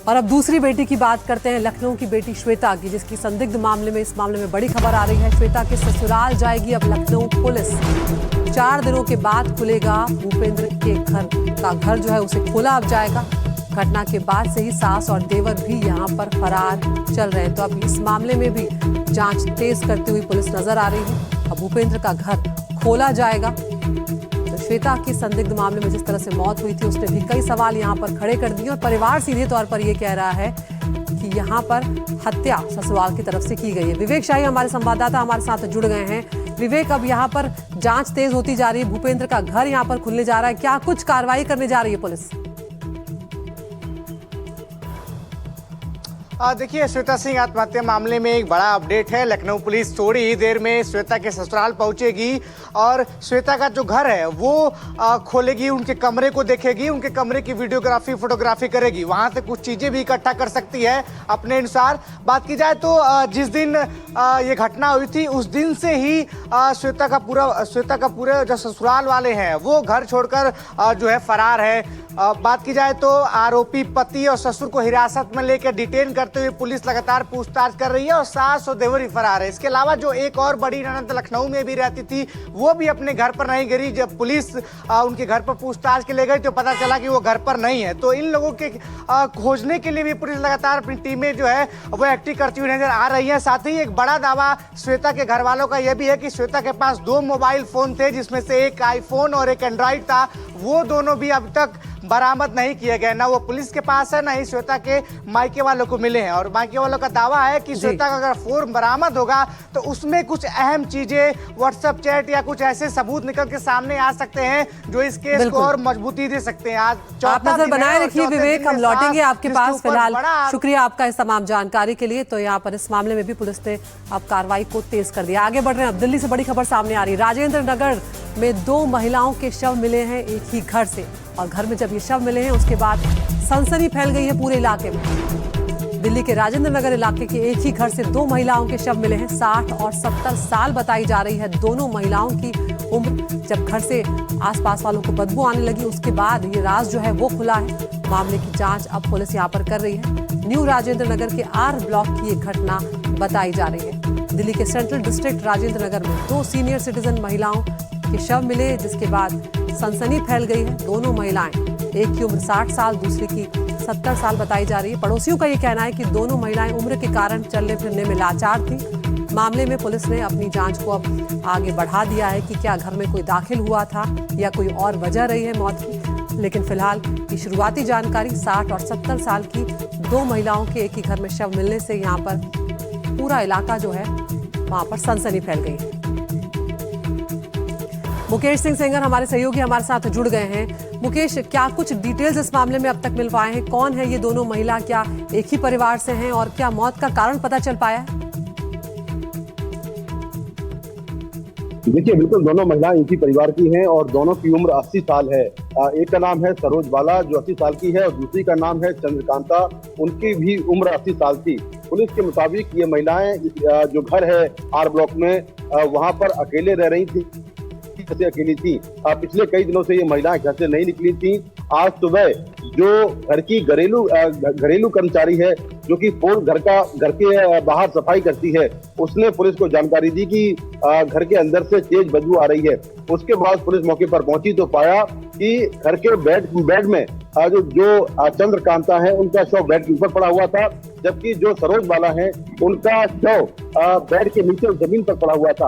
और अब दूसरी बेटी की बात करते हैं, लखनऊ की बेटी श्वेता की, जिसकी संदिग्ध मामले में इस मामले में बड़ी खबर आ रही है। श्वेता के ससुराल जाएगी अब लखनऊ पुलिस। 4 दिनों के बाद खुलेगा भूपेंद्र के घर जो है उसे खोला अब जाएगा। घटना के बाद से ही सास और देवर भी यहां पर फरार चल रहे हैं। तो अब इस मामले में भी जांच तेज करती हुई पुलिस नजर आ रही है। अब भूपेंद्र का घर खोला जाएगा। श्वेता की संदिग्ध मामले में जिस तरह से मौत हुई थी, उसने भी कई सवाल यहां पर खड़े कर दिए और परिवार सीधे तौर पर यह कह रहा है कि यहां पर हत्या ससुराल की तरफ से की गई है। विवेक शाही हमारे संवाददाता हमारे साथ जुड़ गए हैं। विवेक, अब यहां पर जांच तेज होती जा रही है, भूपेंद्र का घर यहां पर खुलने जा रहा है, क्या कुछ कार्रवाई करने जा रही है पुलिस? देखिए, श्वेता सिंह आत्महत्या मामले में एक बड़ा अपडेट है। लखनऊ पुलिस थोड़ी ही देर में श्वेता के ससुराल पहुंचेगी और श्वेता का जो घर है वो खोलेगी, उनके कमरे को देखेगी, उनके कमरे की वीडियोग्राफी फोटोग्राफी करेगी। वहां से कुछ चीजें भी इकट्ठा कर सकती है अपने अनुसार। बात की जाए तो जिस दिन ये घटना हुई थी उस दिन से ही श्वेता का पूरा जो ससुराल वाले हैं वो घर छोड़कर जो है फरार है। बात की जाए तो आरोपी पति और ससुर को हिरासत में लेकर डिटेन करते हुए पुलिस लगातार पूछताछ कर रही है और सास और देवर ही फरार है। इसके अलावा जो एक और बड़ी ननद लखनऊ में भी रहती थी वो भी अपने घर पर नहीं गिरी। जब पुलिस उनके घर पर पूछताछ के ले गई तो पता चला कि वो घर पर नहीं है। तो इन लोगों के खोजने के लिए भी पुलिस लगातार अपनी टीमें जो है वो एक्टिव करती हुई नजर आ रही है। साथ ही एक बड़ा दावा श्वेता के घर वालों का यह भी है कि श्वेता के पास 2 मोबाइल फोन थे, जिसमें से एक आईफोन और एक एंड्रॉइड था। वो दोनों भी अब तक बरामद नहीं किए गए, ना वो पुलिस के पास है, ना ही श्वेता के मायके वालों को मिले हैं। और मायके वालों का दावा है कि श्वेता का अगर फोन बरामद होगा तो उसमें कुछ अहम चीजें, व्हाट्सएप चैट या कुछ ऐसे सबूत निकल के सामने आ सकते हैं जो इस केस को और मजबूती दे सकते हैं। आज आप नजर बनाए रखिए विवेक, हम लौटेंगे आपके पास। फिलहाल शुक्रिया आपका इस तमाम जानकारी के लिए। तो यहाँ पर इस मामले में भी पुलिस ने अब कार्रवाई को तेज कर दिया। आगे बढ़ रहे हैं, अब दिल्ली से बड़ी खबर सामने आ रही है। राजेंद्र नगर में 2 महिलाओं के शव मिले हैं एक ही घर से, और घर में जब ये शव मिले हैं उसके बाद सनसनी फैल गई है पूरे इलाके में। दिल्ली के राजेंद्र नगर इलाके के एक ही घर से 2 महिलाओं के शव मिले हैं। 60 और 70 साल बताई जा रही है दोनों महिलाओं की उम्र। जब घर से आसपास वालों को बदबू आने लगी उसके बाद ये राज जो है वो खुला है। मामले की जांच अब पुलिस यहाँ पर कर रही है। न्यू राजेंद्र नगर के आर ब्लॉक की एक घटना बताई जा रही है। दिल्ली के सेंट्रल डिस्ट्रिक्ट राजेंद्र नगर में 2 सीनियर सिटीजन महिलाओं के शव मिले, जिसके बाद सनसनी फैल गई है। दोनों महिलाएं, एक की उम्र 60 साल, दूसरी की 70 साल बताई जा रही है। पड़ोसियों का ये कहना है कि दोनों महिलाएं उम्र के कारण चलने फिरने में लाचार थी। मामले में पुलिस ने अपनी जांच को अब आगे बढ़ा दिया है कि क्या घर में कोई दाखिल हुआ था या कोई और वजह रही है मौत की। लेकिन फिलहाल की शुरुआती जानकारी 60 और 70 साल की 2 महिलाओं के एक ही घर में शव मिलने से यहाँ पर पूरा इलाका जो है वहां पर सनसनी फैल गई है। मुकेश सिंह सेंगर हमारे सहयोगी हमारे साथ जुड़ गए हैं। मुकेश, क्या कुछ डिटेल्स इस मामले में अब तक मिल पाए हैं? कौन है ये दोनों महिला, क्या एक ही परिवार से हैं और क्या मौत का कारण पता चल पाया है? देखिए, बिल्कुल दोनों महिलाएं एक ही परिवार की हैं और दोनों की उम्र 80 साल है। एक का नाम है सरोज बाला जो 80 साल की है और दूसरी का नाम है चंद्रकांता, उनकी भी उम्र 80 साल थी। पुलिस के मुताबिक ये महिलाएं जो घर है आर ब्लॉक में वहां पर अकेले रह रही थी, से अकेली थी। पिछले कई दिनों से ये महिलाएं घर से नहीं निकली थी। आज सुबह जो घर की घरेलू कर्मचारी है जो कि घर के बाहर सफाई करती है, उसने पुलिस को जानकारी दी कि घर के अंदर से तेज बदबू आ रही है। उसके बाद पुलिस मौके पर पहुंची तो पाया कि घर के बेड में जो चंद्रकांता है उनका शव बेड के ऊपर पड़ा हुआ था, जबकि जो सरोज बाला है उनका शव बेड के नीचे जमीन पर पड़ा हुआ था।